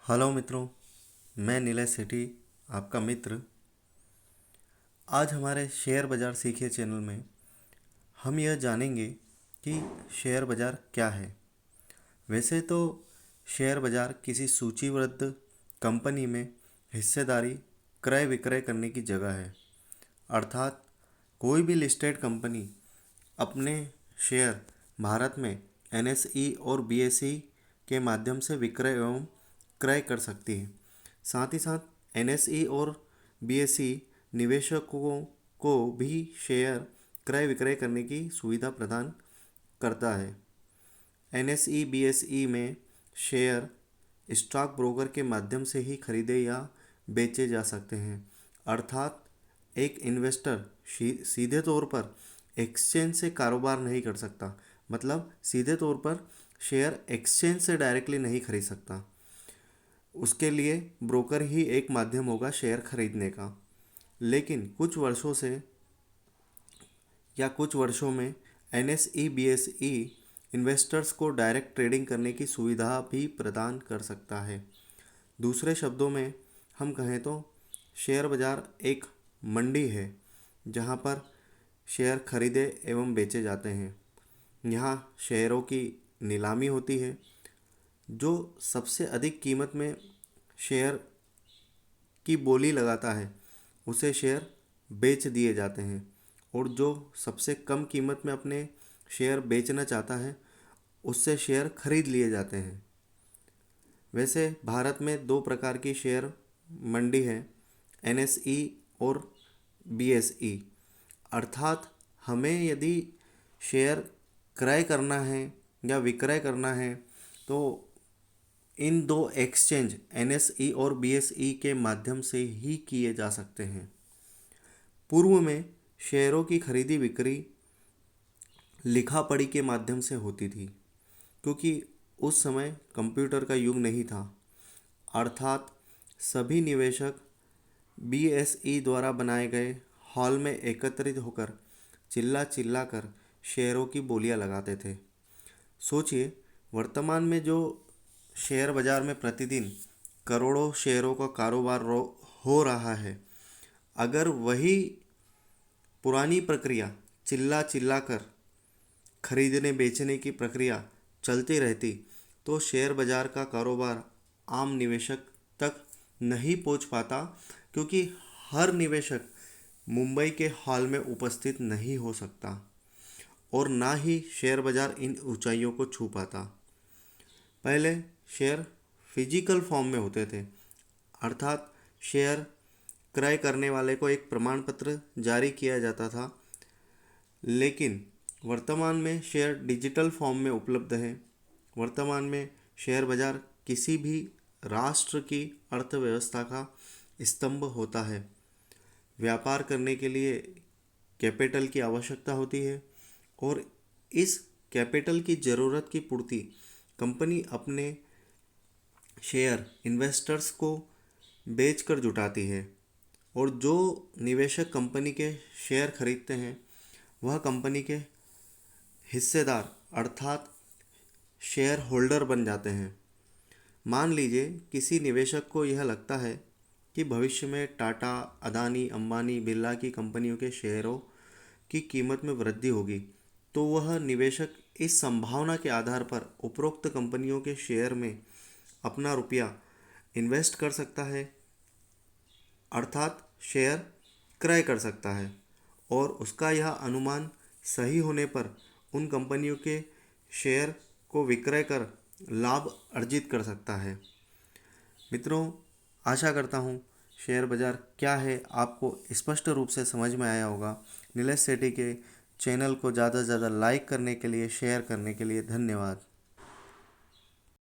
Hello मित्रों, मैं नीलेश सेठी, आपका मित्र। आज हमारे शेयर बाज़ार सीखिए चैनल में हम यह जानेंगे कि शेयर बाज़ार क्या है। वैसे तो शेयर बाज़ार किसी सूचीबद्ध कंपनी में हिस्सेदारी क्रय विक्रय करने की जगह है। अर्थात कोई भी लिस्टेड कंपनी अपने शेयर भारत में एनएसई और बीएसई के माध्यम से विक्रय एवं क्रय कर सकती है। साथ ही साथ एनएसई और बीएसई निवेशकों को भी शेयर क्रय विक्रय करने की सुविधा प्रदान करता है। एनएसई बीएसई में शेयर स्टॉक ब्रोकर के माध्यम से ही खरीदे या बेचे जा सकते हैं। अर्थात एक इन्वेस्टर सीधे तौर पर एक्सचेंज से कारोबार नहीं कर सकता। मतलब सीधे तौर पर शेयर एक्सचेंज से डायरेक्टली नहीं खरीद सकता। उसके लिए ब्रोकर ही एक माध्यम होगा शेयर खरीदने का। लेकिन कुछ वर्षों में एनएसई बीएसई इन्वेस्टर्स को डायरेक्ट ट्रेडिंग करने की सुविधा भी प्रदान कर सकता है। दूसरे शब्दों में हम कहें तो शेयर बाज़ार एक मंडी है जहां पर शेयर खरीदे एवं बेचे जाते हैं। यहाँ शेयरों की नीलामी होती है। जो सबसे अधिक कीमत में शेयर की बोली लगाता है उसे शेयर बेच दिए जाते हैं, और जो सबसे कम कीमत में अपने शेयर बेचना चाहता है उससे शेयर खरीद लिए जाते हैं। वैसे भारत में दो प्रकार की शेयर मंडी है, एनएसई और बीएसई। अर्थात हमें यदि शेयर क्रय करना है या विक्रय करना है तो इन दो एक्सचेंज एनएसई और बीएसई के माध्यम से ही किए जा सकते हैं। पूर्व में शेयरों की खरीदी बिक्री लिखा पढ़ी के माध्यम से होती थी, क्योंकि उस समय कंप्यूटर का युग नहीं था। अर्थात सभी निवेशक बीएसई द्वारा बनाए गए हॉल में एकत्रित होकर चिल्ला चिल्ला कर शेयरों की बोलियां लगाते थे। सोचिए, वर्तमान में जो शेयर बाज़ार में प्रतिदिन करोड़ों शेयरों का कारोबार हो रहा है, अगर वही पुरानी प्रक्रिया चिल्ला चिल्ला कर खरीदने बेचने की प्रक्रिया चलती रहती तो शेयर बाज़ार का कारोबार आम निवेशक तक नहीं पहुंच पाता, क्योंकि हर निवेशक मुंबई के हॉल में उपस्थित नहीं हो सकता और ना ही शेयर बाज़ार इन ऊंचाइयों को छू पाता। पहले शेयर फिजिकल फॉर्म में होते थे। अर्थात शेयर क्रय करने वाले को एक प्रमाण पत्र जारी किया जाता था। लेकिन वर्तमान में शेयर डिजिटल फॉर्म में उपलब्ध है। वर्तमान में शेयर बाज़ार किसी भी राष्ट्र की अर्थव्यवस्था का स्तंभ होता है। व्यापार करने के लिए कैपिटल की आवश्यकता होती है, और इस कैपिटल की ज़रूरत की पूर्ति कंपनी अपने शेयर इन्वेस्टर्स को बेचकर जुटाती है। और जो निवेशक कंपनी के शेयर खरीदते हैं वह कंपनी के हिस्सेदार अर्थात शेयर होल्डर बन जाते हैं। मान लीजिए किसी निवेशक को यह लगता है कि भविष्य में टाटा, अदानी, अंबानी, बिरला की कंपनियों के शेयरों की कीमत में वृद्धि होगी, तो वह निवेशक इस संभावना के आधार पर उपरोक्त कंपनियों के शेयर में अपना रुपया इन्वेस्ट कर सकता है, अर्थात शेयर क्रय कर सकता है, और उसका यह अनुमान सही होने पर उन कंपनियों के शेयर को विक्रय कर लाभ अर्जित कर सकता है। मित्रों, आशा करता हूँ शेयर बाज़ार क्या है आपको स्पष्ट रूप से समझ में आया होगा। नीलेश सेठी के चैनल को ज़्यादा से ज़्यादा लाइक करने के लिए, शेयर करने के लिए धन्यवाद।